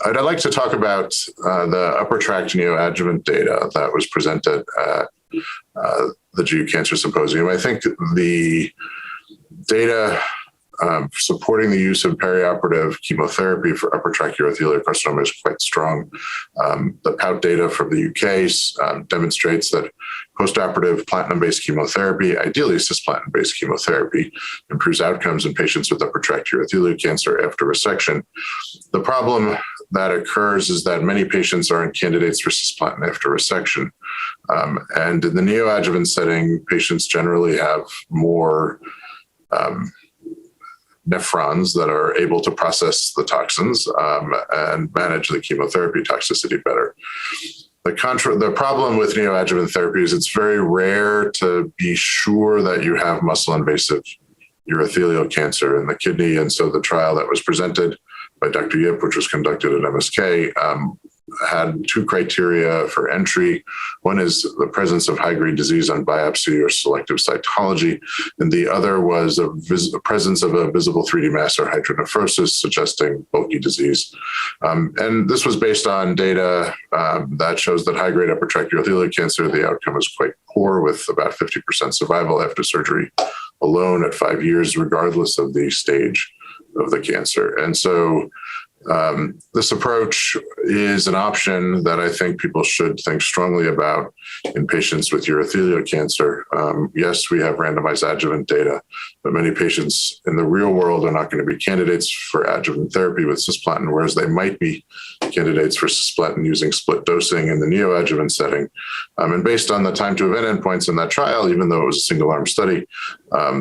I'd like to talk about the upper tract neoadjuvant data that was presented at the GU Cancer Symposium. I think the data supporting the use of perioperative chemotherapy for upper tract urothelial carcinoma is quite strong. The POUT data from the UK demonstrates that postoperative platinum-based chemotherapy, ideally cisplatin-based chemotherapy, improves outcomes in patients with upper tract urothelial cancer after resection. The problem that occurs is that many patients aren't candidates for cisplatin after resection. And in the neoadjuvant setting, patients generally have more nephrons that are able to process the toxins and manage the chemotherapy toxicity better. The problem with neoadjuvant therapy is it's very rare to be sure that you have muscle-invasive urothelial cancer in the kidney. And so the trial that was presented by Dr. Yip, which was conducted at MSK, had two criteria for entry. One is the presence of high-grade disease on biopsy or selective cytology, and the other was a presence of a visible 3D mass or hydronephrosis suggesting bulky disease. And this was based on data that shows that high-grade upper tract urothelial cancer, the outcome is quite poor, with about 50% survival after surgery alone at 5 years, regardless of the stage of the cancer. And so this approach is an option that I think people should think strongly about in patients with urothelial cancer. Yes, we have randomized adjuvant data, but many patients in the real world are not going to be candidates for adjuvant therapy with cisplatin, whereas they might be candidates for cisplatin using split dosing in the neoadjuvant setting. And based on the time to event endpoints in that trial, even though it was a single arm study,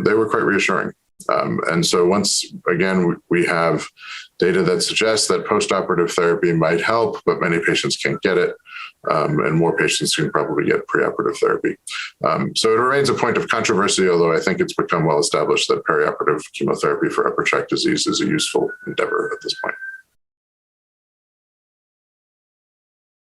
they were quite reassuring. And so once again, we have data that suggests that postoperative therapy might help, but many patients can't get it. And more patients can probably get preoperative therapy. So it remains a point of controversy, although I think it's become well established that perioperative chemotherapy for upper tract disease is a useful endeavor at this point.